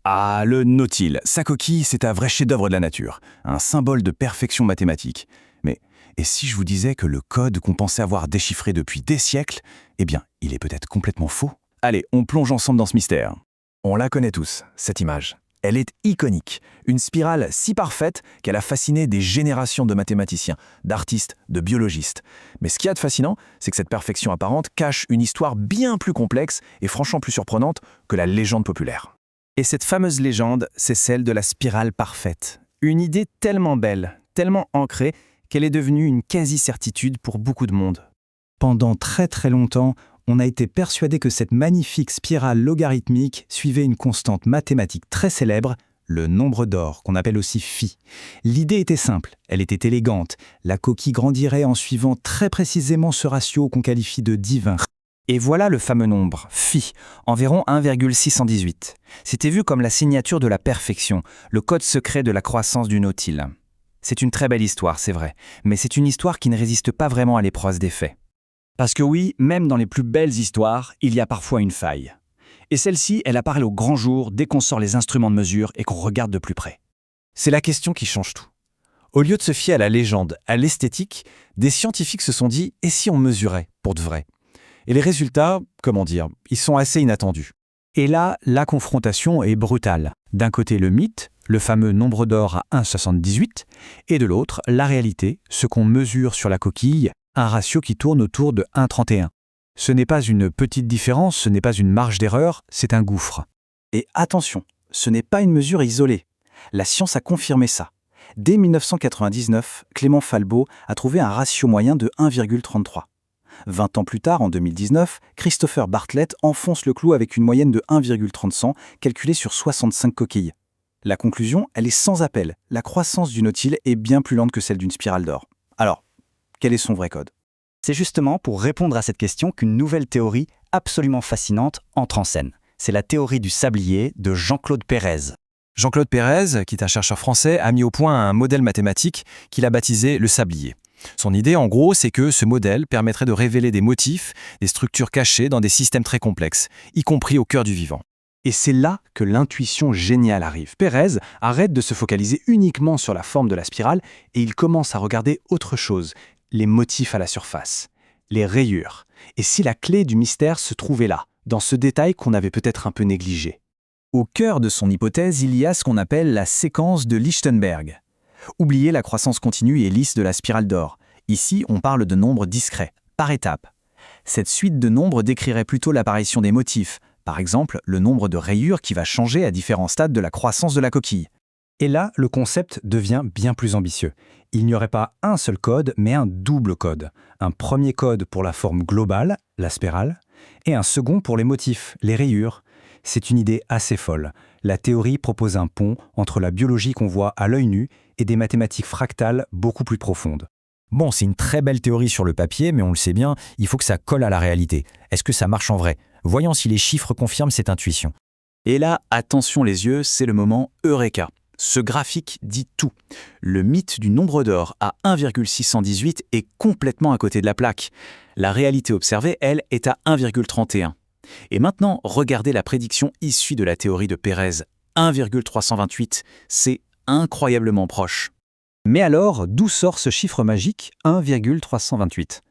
Ah, le nautile, sa coquille, c'est un vrai chef-d'œuvre de la nature, un symbole de perfection mathématique. Mais, et si je vous disais que le code qu'on pensait avoir déchiffré depuis des siècles, eh bien, il est peut-être complètement faux? Allez, on plonge ensemble dans ce mystère. On la connaît tous, cette image. Elle est iconique, une spirale si parfaite qu'elle a fasciné des générations de mathématiciens, d'artistes, de biologistes. Mais ce qu'il y a de fascinant, c'est que cette perfection apparente cache une histoire bien plus complexe et franchement plus surprenante que la légende populaire. Et cette fameuse légende, c'est celle de la spirale parfaite. Une idée tellement belle, tellement ancrée, qu'elle est devenue une quasi-certitude pour beaucoup de monde. Pendant très très longtemps, on a été persuadé que cette magnifique spirale logarithmique suivait une constante mathématique très célèbre, le nombre d'or, qu'on appelle aussi phi. L'idée était simple, elle était élégante. La coquille grandirait en suivant très précisément ce ratio qu'on qualifie de divin. Et voilà le fameux nombre, phi, environ 1,618. C'était vu comme la signature de la perfection, le code secret de la croissance du nautile. C'est une très belle histoire, c'est vrai, mais c'est une histoire qui ne résiste pas vraiment à l'épreuve des faits. Parce que oui, même dans les plus belles histoires, il y a parfois une faille. Et celle-ci, elle apparaît au grand jour dès qu'on sort les instruments de mesure et qu'on regarde de plus près. C'est la question qui change tout. Au lieu de se fier à la légende, à l'esthétique, des scientifiques se sont dit « et si on mesurait pour de vrai ?» Et les résultats, comment dire, ils sont assez inattendus. Et là, la confrontation est brutale. D'un côté, le mythe, le fameux nombre d'or à 1,78, et de l'autre, la réalité, ce qu'on mesure sur la coquille, un ratio qui tourne autour de 1,31. Ce n'est pas une petite différence, ce n'est pas une marge d'erreur, c'est un gouffre. Et attention, ce n'est pas une mesure isolée. La science a confirmé ça. Dès 1999, Clément Falbo a trouvé un ratio moyen de 1,33. 20 ans plus tard, en 2019, Christopher Bartlett enfonce le clou avec une moyenne de 1,30 calculée sur 65 coquilles. La conclusion, elle est sans appel. La croissance du nautile est bien plus lente que celle d'une spirale d'or. Alors, quel est son vrai code? C'est justement pour répondre à cette question qu'une nouvelle théorie absolument fascinante entre en scène. C'est la théorie du sablier de Jean-Claude Pérez. Jean-Claude Pérez, qui est un chercheur français, a mis au point un modèle mathématique qu'il a baptisé le sablier. Son idée, en gros, c'est que ce modèle permettrait de révéler des motifs, des structures cachées dans des systèmes très complexes, y compris au cœur du vivant. Et c'est là que l'intuition géniale arrive. Pérez arrête de se focaliser uniquement sur la forme de la spirale et il commence à regarder autre chose, les motifs à la surface, les rayures. Et si la clé du mystère se trouvait là, dans ce détail qu'on avait peut-être un peu négligé? Au cœur de son hypothèse, il y a ce qu'on appelle la séquence de Lichtenberg. Oubliez la croissance continue et lisse de la spirale d'or. Ici, on parle de nombres discrets, par étapes. Cette suite de nombres décrirait plutôt l'apparition des motifs, par exemple le nombre de rayures qui va changer à différents stades de la croissance de la coquille. Et là, le concept devient bien plus ambitieux. Il n'y aurait pas un seul code, mais un double code. Un premier code pour la forme globale, la spirale, et un second pour les motifs, les rayures. C'est une idée assez folle. La théorie propose un pont entre la biologie qu'on voit à l'œil nu et des mathématiques fractales beaucoup plus profondes. Bon, c'est une très belle théorie sur le papier, mais on le sait bien, il faut que ça colle à la réalité. Est-ce que ça marche en vrai? Voyons si les chiffres confirment cette intuition. Et là, attention les yeux, c'est le moment Eureka. Ce graphique dit tout. Le mythe du nombre d'or à 1,618 est complètement à côté de la plaque. La réalité observée, elle, est à 1,31. Et maintenant, regardez la prédiction issue de la théorie de Pérez. 1,328, c'est incroyablement proche. Mais alors, d'où sort ce chiffre magique 1,328?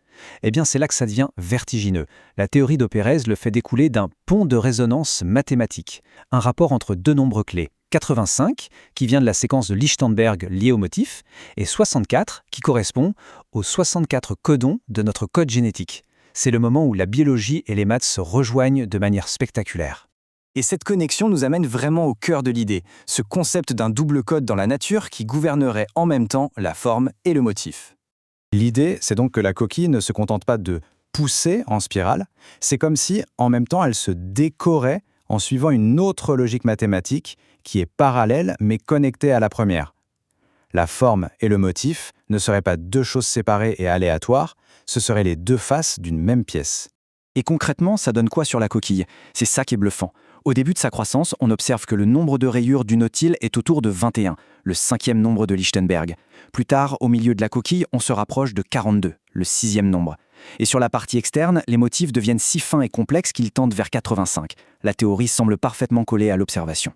Eh bien, c'est là que ça devient vertigineux. La théorie de Pérez le fait découler d'un pont de résonance mathématique, un rapport entre deux nombres clés. 85, qui vient de la séquence de Lichtenberg liée au motif, et 64, qui correspond aux 64 codons de notre code génétique. C'est le moment où la biologie et les maths se rejoignent de manière spectaculaire. Et cette connexion nous amène vraiment au cœur de l'idée, ce concept d'un double code dans la nature qui gouvernerait en même temps la forme et le motif. L'idée, c'est donc que la coquille ne se contente pas de pousser en spirale, c'est comme si, en même temps, elle se décorait en suivant une autre logique mathématique qui est parallèle mais connectée à la première. La forme et le motif ne seraient pas deux choses séparées et aléatoires, ce seraient les deux faces d'une même pièce. Et concrètement, ça donne quoi sur la coquille? C'est ça qui est bluffant. Au début de sa croissance, on observe que le nombre de rayures du nautile est autour de 21, le 5e nombre de Lichtenberg. Plus tard, au milieu de la coquille, on se rapproche de 42, le 6e nombre. Et sur la partie externe, les motifs deviennent si fins et complexes qu'ils tendent vers 85. La théorie semble parfaitement collée à l'observation.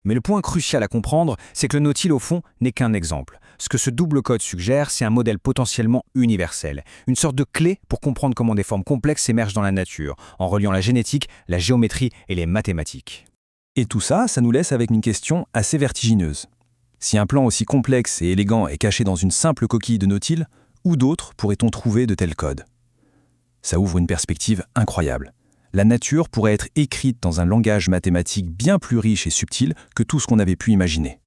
Mais le point crucial à comprendre, c'est que le Nautile, au fond, n'est qu'un exemple. Ce que ce double code suggère, c'est un modèle potentiellement universel, une sorte de clé pour comprendre comment des formes complexes émergent dans la nature, en reliant la génétique, la géométrie et les mathématiques. Et tout ça, ça nous laisse avec une question assez vertigineuse. Si un plan aussi complexe et élégant est caché dans une simple coquille de nautile, où d'autres pourrait-on trouver de tels codes? Ça ouvre une perspective incroyable. La nature pourrait être écrite dans un langage mathématique bien plus riche et subtil que tout ce qu'on avait pu imaginer.